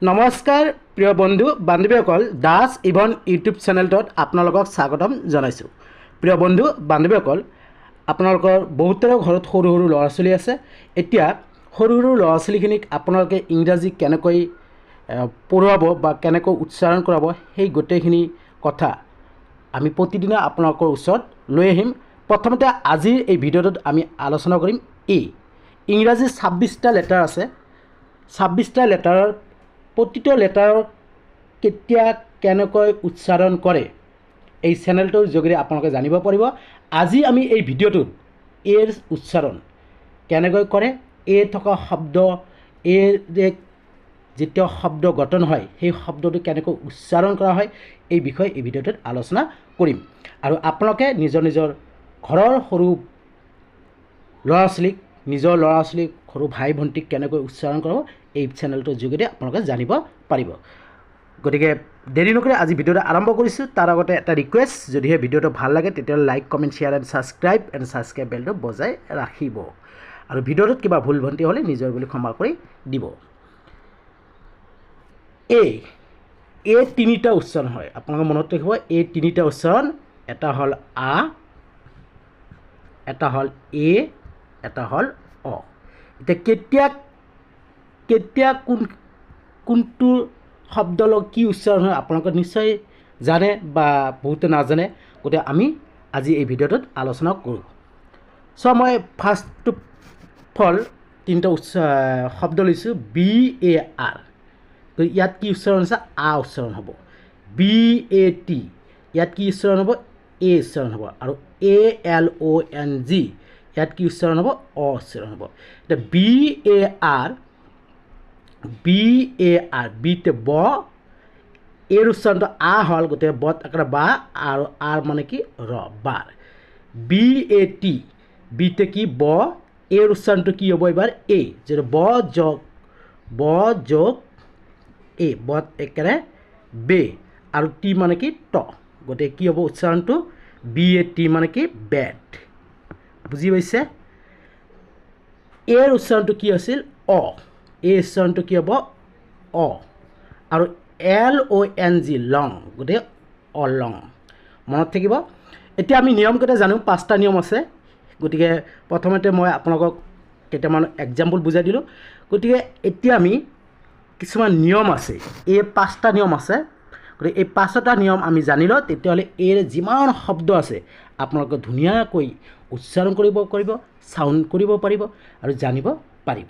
নমস্কাৰ প্ৰিয় বন্ধু বান্ধৱীসকল দাস ইভন ইউটিউব চেনেলটোত আপোনালোকক স্বাগতম জনাইছোঁ। প্ৰিয় বন্ধু বান্ধৱীসকল, আপোনালোকৰ বহুতৰে ঘৰত সৰু সৰু ল'ৰা ছোৱালী আছে। এতিয়া সৰু সৰু ল'ৰা ছোৱালীখিনিক আপোনালোকে ইংৰাজী কেনেকৈ পঢ়ুৱাব বা কেনেকৈ উচ্চাৰণ কৰাব, সেই গোটেইখিনি কথা আমি প্ৰতিদিনে আপোনালোকৰ ওচৰত লৈ আহিম। প্ৰথমতে আজিৰ এই ভিডিঅ'টোত আমি আলোচনা কৰিম ইংৰাজী 26টা লেটাৰ আছে। 26টা লেটাৰৰ প্ৰতিটো লেটাৰক কেতিয়া কেনেকৈ উচ্চাৰণ কৰে এই চেনেলটোৰ যোগেদি আপোনালোকে জানিব পাৰিব। আজি আমি এই ভিডিঅ'টোত এৰ উচ্চাৰণ কেনেকৈ কৰে, এ থকা শব্দ, এৰ যেতিয়া শব্দ গঠন হয় সেই শব্দটো কেনেকৈ উচ্চাৰণ কৰা হয় এই বিষয়ে এই ভিডিঅ'টোত আলোচনা কৰিম। আৰু আপোনালোকে নিজৰ নিজৰ ঘৰৰ সৰু ল'ৰা ছোৱালীক, নিজৰ ল'ৰা ছোৱালীক, সৰু ভাই ভণ্টিক কেনেকৈ উচ্চাৰণ কৰাব এই চেনেলটোৰ যোগেদি আপোনালোকে জানিব পাৰিব। গতিকে দেৰি নকৰি আজি ভিডিঅ'টো আৰম্ভ কৰিছোঁ। তাৰ আগতে এটা ৰিকুৱেষ্ট, যদিহে ভিডিঅ'টো ভাল লাগে তেতিয়াহ'লে like, comment, share and subscribe বেলটো বজাই ৰাখিব। আৰু ভিডিঅ'টোত কিবা ভুল ভ্ৰান্তি হ'লে নিজৰ বুলি ক্ষমা কৰি দিব। এ তিনিটা উচ্চাৰণ হয়, আপোনালোকে মনত ৰাখিব। এ তিনিটা উচ্চাৰণ, এটা হ'ল আ, এটা হ'ল এ, এটা হ'ল অ। এতিয়া কেতিয়া কোনটো শব্দ লগ কি উচ্চাৰণ হয় আপোনালোকে নিশ্চয় জানে বা বহুতে নাজানে। গতিকে আমি আজি এই ভিডিঅ'টোত আলোচনা কৰোঁ। মই ফাৰ্ষ্ট অফ অল তিনিটা শব্দ লৈছোঁ। BAR, গতিকে ইয়াত কি উচ্চাৰণ আছে? আ উচ্চাৰণ হ'ব। BAT, ইয়াত কি উচ্চাৰণ হ'ব? এ উচ্চাৰণ হ'ব। আৰু ALONG, ইয়াত কি উচ্চাৰণ হ'ব? অ উচ্চাৰণ হ'ব। এতিয়া BAR, বিতে ব, এৰ উচ্চাৰণটো আ হ'ল, গতিকে বত আকাৰে বা, আৰু আৰ মানে কি? ৰ, বাৰ। BAT, বিতে কি? ব, এৰ উচ্চাৰণটো কি হ'ব এইবাৰ? এ, যিটো ব যোগ এ, বত একেৰে বে, আৰু টি মানে কি? ট, গতিকে কি হ'ব উচ্চাৰণটো? BAT মানে কি? বেট। বুজি পাইছে? এৰ উচ্চাৰণটো কি আছিল? অ, এই উচ্চাৰণটো কি হ'ব? অ। আৰু LONG, লং, গতিকে অলং। মনত থাকিব। এতিয়া আমি নিয়মকেইটা জানো। 5টা নিয়ম আছে। গতিকে প্ৰথমতে মই আপোনালোকক কেইটামান এক্সাম্পল বুজাই দিলোঁ। গতিকে এতিয়া আমি কিছুমান নিয়ম আছে, এই 5টা নিয়ম আছে। গতিকে এই 5টা নিয়ম আমি জানি লওঁ, তেতিয়াহ'লে এৰ যিমান শব্দ আছে আপোনালোকে ধুনীয়াকৈ উচ্চাৰণ কৰিব পাৰিব, চাউণ্ড কৰিব পাৰিব আৰু জানিব পাৰিব।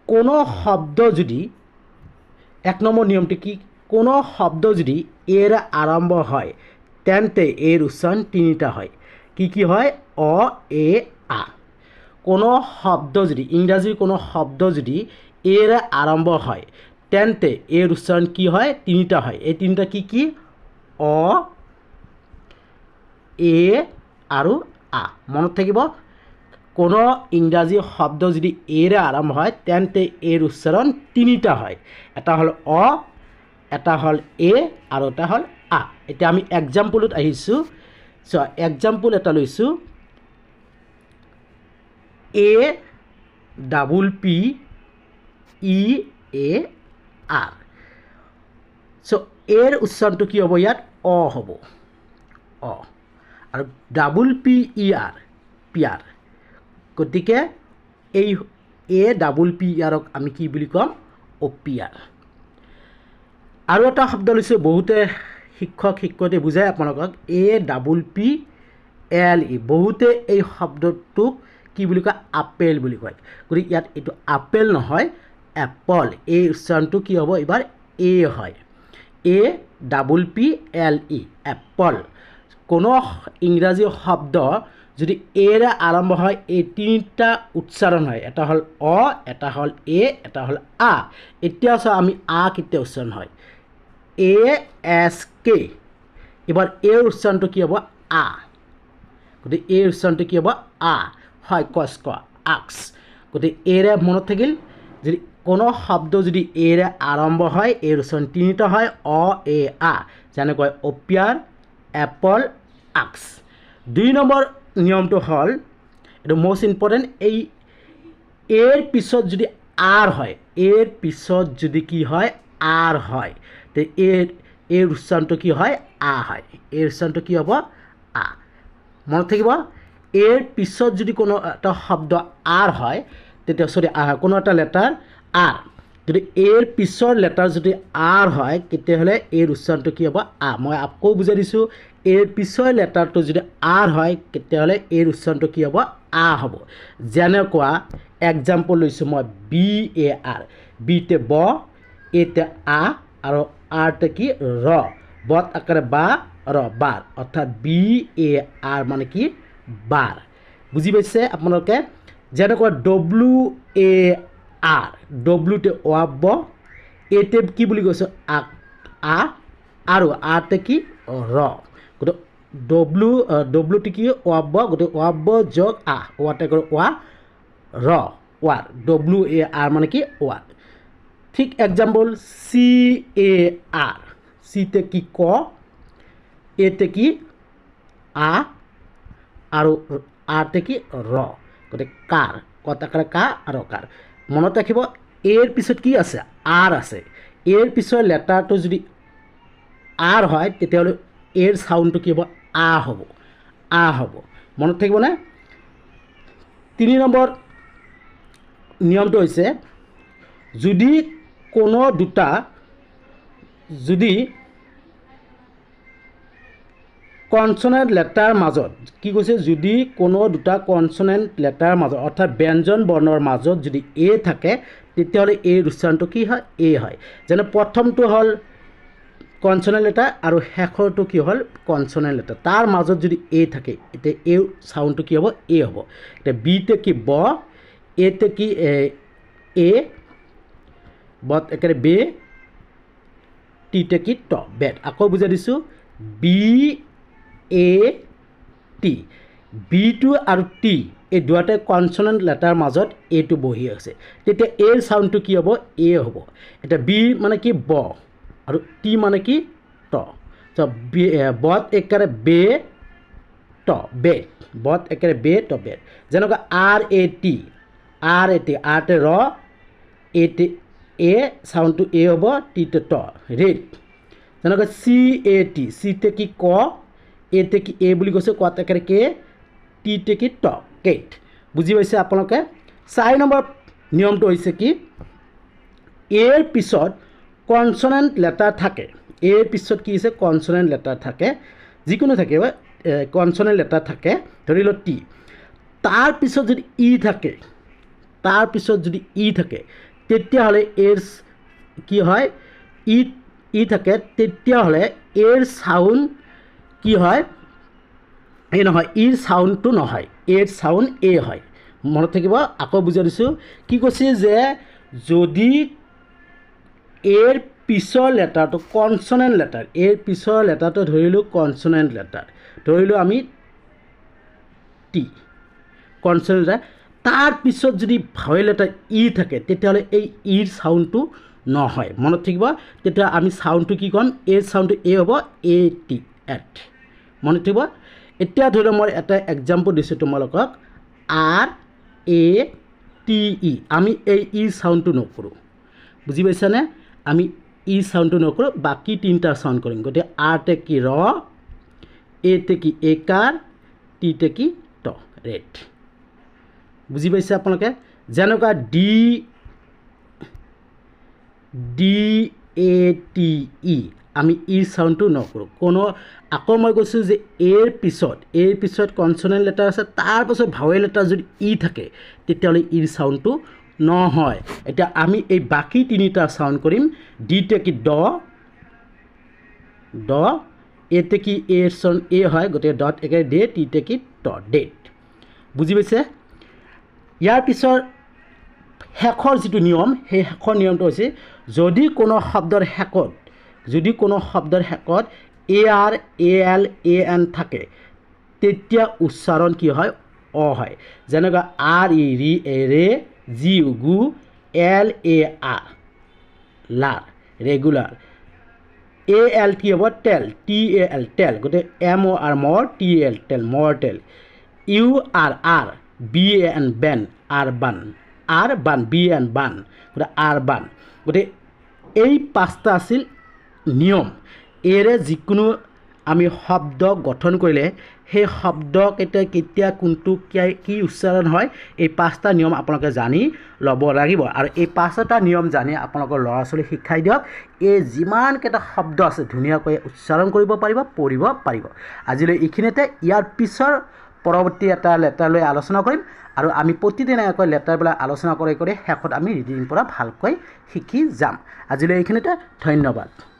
কোনো শব্দ যদি, 1 নম্বৰ নিয়মটো কি? কোনো শব্দ যদি এৰে আৰম্ভ হয় তেন্তে এৰ উচ্চাৰণ 3টা হয়। কি হয়? অ, এ, আ। কোনো শব্দ যদি, ইংৰাজীৰ কোনো শব্দ যদি এৰে আৰম্ভ হয় তেন্তে এৰ উচ্চাৰণ কি হয়? 3টা হয়। এই 3টা কি? অ, এ আৰু আ। মনত থাকিব। কোনো ইংৰাজী শব্দ যদি এৰে আৰম্ভ হয় তেন্তে এৰ উচ্চাৰণ 3টা হয়। এটা হ'ল অ, এটা হ'ল এ, আৰু এটা হ'ল আ। এতিয়া আমি এক্সাম্পলত আহিছোঁ। এক্সাম্পল এটা লৈছোঁ। APPEAR, এৰ উচ্চাৰণটো কি হ'ব? ইয়াত অ হ'ব, অ। আৰু PPER, পিয়াৰ, গতিকে এই APPERক আমি কি বুলি ক'ম? অপিয়াৰ। আৰু এটা শব্দ লৈছোঁ, বহুতে শিক্ষক শিক্ষয়িত্ৰী বুজাই আপোনালোকক, APPLE, বহুতে এই শব্দটোক কি বুলি কয়? আপেল বুলি কয়। গতিকে ইয়াত এইটো আপেল নহয়, এপল। এই উচ্চাৰণটো কি হ'ব? এইবাৰ এ হয়। APPLE, Apple. কোনো ইংৰাজী শব্দ যদি এৰে আৰম্ভ হয় এই 3টা উচ্চাৰণ হয়। এটা হ'ল অ, এটা হ'ল এ, এটা হ'ল আ। এতিয়া আমি আ কেতিয়া উচ্চাৰণ হয়? ASK, এবাৰ এৰ উচ্চাৰণটো কি হ'ব? আ। গতিকে এৰ উচ্চাৰণটো কি হ'ব? আ হয়। কস্ক, আক্স। গতিকে এৰে মনত থাকিল। যদি কোনো শব্দ যদি এৰে আৰম্ভ হয় এৰ উচ্চাৰণ 3টা হয়, অ, এ, আ। যেনেকৈ অপিয়াৰ, এপল, আক্স। 2 নম্বৰ নিয়মটো হ'ল, এইটো মষ্ট ইম্পৰ্টেণ্ট। এই এৰ পিছত যদি আৰ হয়, এৰ পিছত যদি কি হয় আৰ হয় তে এৰ উচ্চাৰণটো কি হয় আ হয় এৰ উচ্চাৰণটো কি হ'ব আ মনত থাকিব এর পিছত যদি কোনো এটা শব্দ আর হয় তেতিয়া সরি কোনো একটা লেটার আর যদি এর পিছৰ লেটাৰ যদি আৰ হয় তেতিয়াহ'লে এৰ উচ্চাৰণটো কি হ'ব আ মই আকৌ বুজাই দিছোঁ এৰ পিছৰ লেটাৰটো যদি আৰ হয় তেতিয়াহ'লে এৰ উচ্চাৰণটো কি হ'ব আ হ'ব যেনেকুৱা এক্সাম্পল লৈছোঁ মই বি এ আৰ বিতে ব এতে আ আৰু আৰতে কি ৰ বত আকাৰে বা ৰ বাৰ অৰ্থাৎ বি এ আৰ মানে কি বাৰ বুজি পাইছে আপোনালোকে যেনেকুৱা ডব্লিউ এ আৰ ডব্লিউতে ওয়াব এতে কি বুলি কৈছোঁ আ আৰু আৰতে কি ৰ গতিকে ডব্লিউতে কি ওয়াব গতিকে ওয়াব যোগ আ ওয়াতে কৰে ওয়া ৰ ওয়ার ডব্লিউ এ আর মানে কি ওয়ার ঠিক এক্সাম্পল সি এ আর সিতে কি ক এতে কি আ আৰু আৰতে কি ৰ গতিকে কাৰ কতাকাৰে কা আৰু কাৰ মনত ৰাখিব এৰ পিছত কি আছে আৰ আছে এৰ পিছৰ লেটাৰটো যদি আর হয় তেতিয়াহ'লে এর সাউন্ডটো কি হ'ব আ হ'ব মনত থাকিবনে 3 নম্বৰ নিয়মটো হৈছে যদি কোনো দুটা যদি কনসনেন্ট লেটাৰ মাজত কি কৈছে যদি কোনো দুটা কনসনেন্ট লেটাৰ মাজত অৰ্থাৎ ব্যঞ্জন বৰ্ণৰ মাজত যদি এ থাকে তেতিয়াহ'লে এৰ উচ্চাৰণটো কি হয় এ হয় যেনে প্ৰথমটো হ'ল কনসনেন্ট লেটাৰ আৰু শেষৰটো কি হ'ল কনসনেন্ট লেটাৰ তাৰ মাজত যদি এ থাকে এতিয়া এ সাউন্ডটো কি হ'ব এ হ'ব এতিয়া বিতে কি ব এতে কি এ বত একেবাৰে বে টিতে কি ট বেট আকৌ বুজাই দিছোঁ বি এ টি বিটো আৰু টি এই দুটাই কনসনেন্ট লেটাৰ মাজত এটো বহি আছে তেতিয়া এৰ সাউন্ডটো কি হ'ব এ হ'ব এটা বি মানে কি ব আৰু টি মানে কি ট তো বত একেবাৰে বে ট বেট বত একেবাৰে বে ট বেট যেনেকুৱা আৰ এ টি আৰতে ৰ এতে এ সাউন্ডটো এ হ'ব টিতে ট ৰেড যেনেকুৱা সি এ টি সিতে কি ক এতে কি এ বুলি কৈছে কত একেবাৰে কে টিতে কি ট কেট বুজি পাইছে আপোনালোকে 4 নম্বৰ নিয়মটো হৈছে কি এৰ পিছত কনসনেন্ট লেটাৰ থাকে এৰ পিছত কি হৈছে কনসনেন্ট লেটাৰ থাকে যিকোনো থাকে কনসনেন্ট লেটাৰ থাকে ধৰি লওক টি তাৰ পিছত যদি ই থাকে তেতিয়াহ'লে এৰ কি হয় ই থাকে তেতিয়াহ'লে এৰ সাউন্ড কি হয় এই নহয় ইৰ সাউন্ডটো নহয় এৰ সাউন্ড এ হয় মনত থাকিব আকৌ বুজাই দিছোঁ কি কৈছে যে যদি এৰ পিছৰ লেটাৰটো কনসনেন্ট লেটাৰ এৰ পিছৰ লেটাৰটো ধৰিলোঁ কনসনেন্ট লেটাৰ ধৰিলোঁ আমি টি কনসনেন্ট লেটাৰ তাৰ পিছত যদি ভাৱেল লেটাৰ ই থাকে তেতিয়াহ'লে এই ইৰ সাউন্ডটো নহয় মনত থাকিব তেতিয়া আমি সাউন্ডটো কি ক'ম এৰ সাউন্ডটো এ হ'ব এ টি এট মনত থাকিব এতিয়া ধৰি লওক মই এটা এক্সাম্পল দিছোঁ তোমালোকক আৰ এ টি ই আমি এই ই সাউন্ডটো নকৰোঁ বুজি পাইছানে আমি ই সাউন্ডটো নকৰোঁ বাকী তিনিটা সাউন্ড কৰিম গতিকে আৰতে কি ৰ এতে কি একাৰ টিতে কি ট ৰেড বুজি পাইছে আপোনালোকে যেনেকুৱা ডি এ টি ই আমি ইৰ সাউন্ডটো নকৰোঁ কোনো আকৌ মই কৈছোঁ যে এৰ পিছত কনসনেন্ট লেটাৰ আছে তাৰ পাছত ভাৱেল লেটাৰ যদি ই থাকে তেতিয়াহ'লে ইৰ সাউন্ডটো নহয় এতিয়া আমি এই বাকী তিনিটা সাউন্ড কৰিম ডিতে কি ড এতে কি এৰ সাউন্ড এ হয় গতিকে ডট একেবাৰে ডে টিতে কি ট ডেট বুজি পাইছে ইয়াৰ পিছৰ শেষৰ যিটো নিয়ম সেই শেষৰ নিয়মটো হৈছে যদি কোনো শব্দৰ শেষত A R A L A N থাকে তেতিয়া উচ্চাৰণ কি হয় অ হয় যেনেকুৱা আৰ ই ৰি এ ৰে জি গু এল এ আৰ লাৰ ৰেগুলাৰ এ এল কি হ'ব টেল টি এ এল টেল গতিকে এম অ' আৰ মৰ টি এ এল টেল mortal U R B A N বেন আৰ বান আৰ বান BN বান গতিকে আৰ বান গতিকে এই পাঁচটা আছিল নিয়ম এৰে যিকোনো আমি শব্দ গঠন কৰিলে সেই শব্দ কেতিয়া কোনটো কি উচ্চাৰণ হয় এই পাঁচটা নিয়ম আপোনালোকে জানি ল'ব লাগিব আৰু এই পাঁচটা নিয়ম জানি আপোনালোকৰ ল'ৰা ছোৱালীক শিকাই দিয়ক এই যিমানকেইটা শব্দ আছে ধুনীয়াকৈ উচ্চাৰণ কৰিব পাৰিব পঢ়িব পাৰিব আজিলৈ এইখিনিতে ইয়াৰ পিছৰ পৰৱৰ্তী এটা লেটাৰ লৈ আলোচনা কৰিম আৰু আমি প্ৰতিদিনাকৈ লেটাৰবিলাক আলোচনা কৰি শেষত আমি ৰিডিং পৰা ভালকৈ শিকি যাম আজিলৈ এইখিনিতে ধন্যবাদ